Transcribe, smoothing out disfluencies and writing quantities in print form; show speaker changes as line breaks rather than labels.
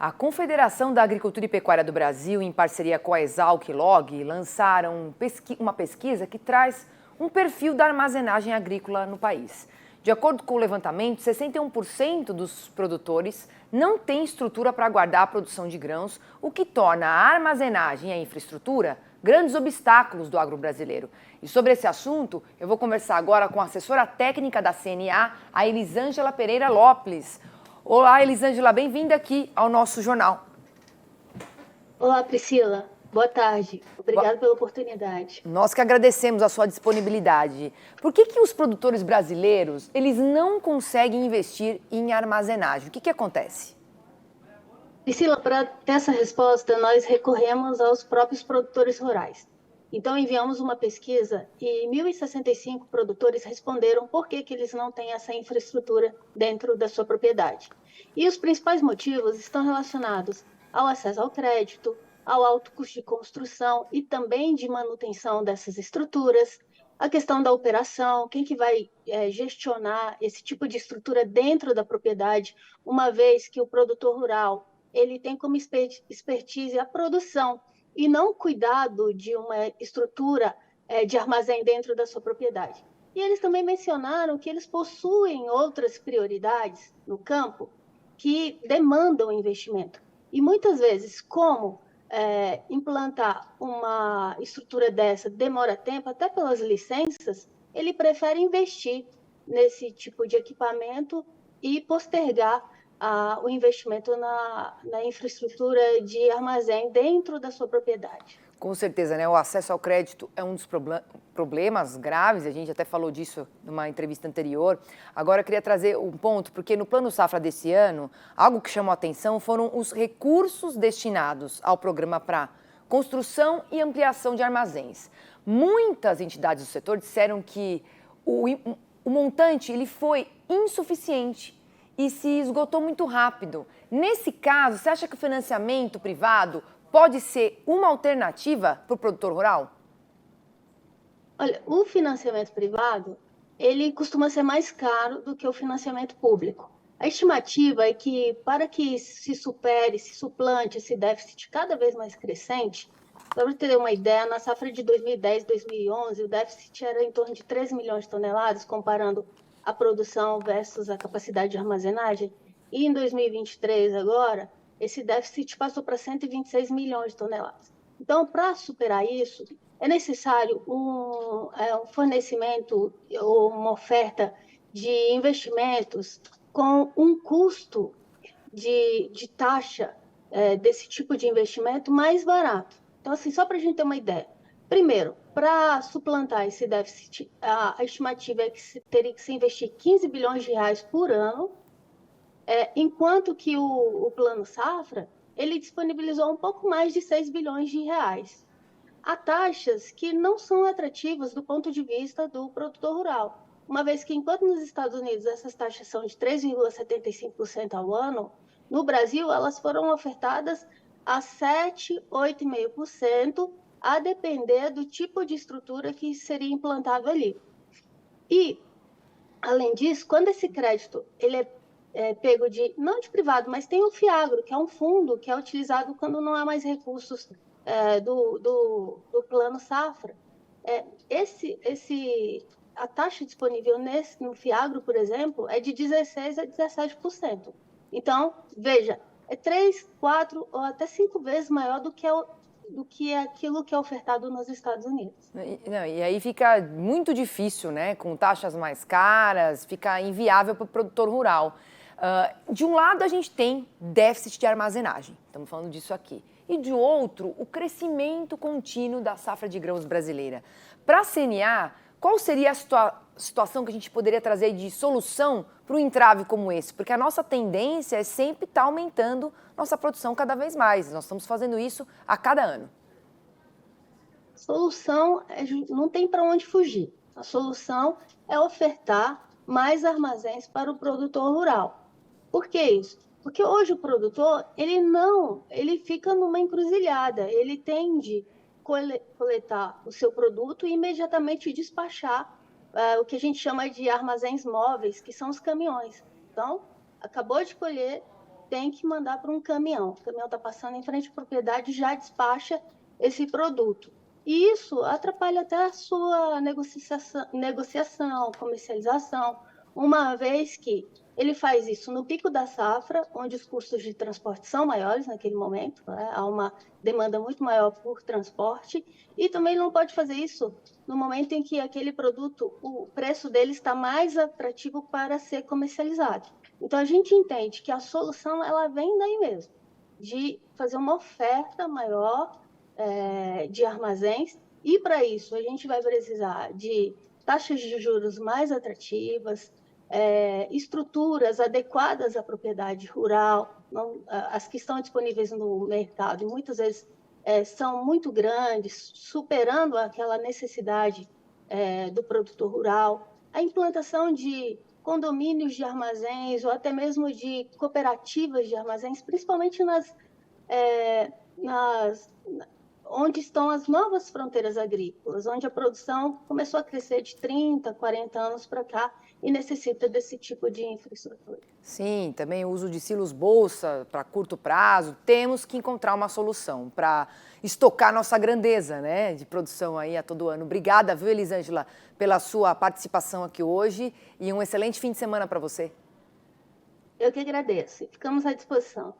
A Confederação da Agricultura e Pecuária do Brasil, em parceria com a Exalc e Log, lançaram uma pesquisa que traz um perfil da armazenagem agrícola no país. De acordo com o levantamento, 61% dos produtores não têm estrutura para guardar a produção de grãos, o que torna a armazenagem e a infraestrutura grandes obstáculos do agro brasileiro. E sobre esse assunto, eu vou conversar agora com a assessora técnica da CNA, a Elisângela Pereira Lopes. Olá, Elisângela, bem-vinda aqui ao nosso jornal.
Olá, Priscila. Boa tarde. Obrigada pela oportunidade.
Nós que agradecemos a sua disponibilidade. Por que os produtores brasileiros eles não conseguem investir em armazenagem? O que acontece?
Priscila, para ter essa resposta, nós recorremos aos próprios produtores rurais. Então, enviamos uma pesquisa e 1.065 produtores responderam por que eles não têm essa infraestrutura dentro da sua propriedade. E os principais motivos estão relacionados ao acesso ao crédito, ao alto custo de construção e também de manutenção dessas estruturas, a questão da operação, quem que vai gestionar esse tipo de estrutura dentro da propriedade, uma vez que o produtor rural ele tem como expertise a produção e não o cuidado de uma estrutura de armazém dentro da sua propriedade. E eles também mencionaram que eles possuem outras prioridades no campo que demandam investimento. E muitas vezes, como implantar uma estrutura dessa demora tempo, até pelas licenças, ele prefere investir nesse tipo de equipamento e postergar o investimento na infraestrutura de armazém dentro da sua propriedade.
Com certeza, né? O acesso ao crédito é um dos problemas graves, a gente até falou disso numa entrevista anterior. Agora eu queria trazer um ponto, porque no Plano Safra desse ano, algo que chamou a atenção foram os recursos destinados ao programa para construção e ampliação de armazéns. Muitas entidades do setor disseram que o montante ele foi insuficiente e se esgotou muito rápido. Nesse caso, você acha que o financiamento privado pode ser uma alternativa para o produtor rural?
Olha, o financiamento privado, ele costuma ser mais caro do que o financiamento público. A estimativa é que, para que se suplante esse déficit cada vez mais crescente, para você ter uma ideia, na safra de 2010, 2011, o déficit era em torno de 13 milhões de toneladas, comparando a produção versus a capacidade de armazenagem. E em 2023, agora, esse déficit passou para 126 milhões de toneladas. Então, para superar isso, é necessário um fornecimento ou uma oferta de investimentos com um custo de taxa desse tipo de investimento mais barato. Então, assim, só para a gente ter uma ideia. Primeiro, para suplantar esse déficit, a estimativa é que teria que se investir 15 bilhões de reais por ano, enquanto que o Plano Safra, ele disponibilizou um pouco mais de 6 bilhões de reais. Há taxas que não são atrativas do ponto de vista do produtor rural, uma vez que, enquanto nos Estados Unidos essas taxas são de 3,75% ao ano, no Brasil elas foram ofertadas a 7, 8,5%, a depender do tipo de estrutura que seria implantado ali. E, além disso, quando esse crédito ele pego não de privado, mas tem o FIAGRO, que é um fundo que é utilizado quando não há mais recursos do Plano Safra. A taxa disponível no FIAGRO, por exemplo, é de 16% a 17%. Então, veja, é 3, 4 ou até 5 vezes maior do que aquilo que é ofertado nos Estados Unidos.
E aí fica muito difícil, né? Com taxas mais caras, fica inviável para o produtor rural. De um lado, a gente tem déficit de armazenagem, estamos falando disso aqui. E de outro, o crescimento contínuo da safra de grãos brasileira. Para a CNA, qual seria a situação que a gente poderia trazer de solução para um entrave como esse? Porque a nossa tendência é sempre estar aumentando nossa produção cada vez mais. Nós estamos fazendo isso a cada ano.
A solução não tem para onde fugir. A solução é ofertar mais armazéns para o produtor rural. Por que isso? Porque hoje o produtor, ele fica numa encruzilhada, ele tende a coletar o seu produto e imediatamente despachar o que a gente chama de armazéns móveis, que são os caminhões. Então, acabou de colher, tem que mandar para um caminhão. O caminhão está passando em frente à propriedade e já despacha esse produto. E isso atrapalha até a sua negociação, comercialização, uma vez que ele faz isso no pico da safra, onde os custos de transporte são maiores naquele momento, né? Há uma demanda muito maior por transporte, e também não pode fazer isso no momento em que aquele produto, o preço dele está mais atrativo para ser comercializado. Então, a gente entende que a solução ela vem daí mesmo, de fazer uma oferta maior de armazéns, e para isso a gente vai precisar de taxas de juros mais atrativas, estruturas adequadas à propriedade rural, as que estão disponíveis no mercado, e muitas vezes são muito grandes, superando aquela necessidade do produtor rural, a implantação de condomínios de armazéns ou até mesmo de cooperativas de armazéns, principalmente onde estão as novas fronteiras agrícolas, onde a produção começou a crescer de 30, 40 anos para cá e necessita desse tipo de infraestrutura.
Sim, também o uso de silos bolsa para curto prazo. Temos que encontrar uma solução para estocar nossa grandeza, né, de produção aí a todo ano. Obrigada, viu, Elisângela, pela sua participação aqui hoje e um excelente fim de semana para você.
Eu que agradeço. Ficamos à disposição.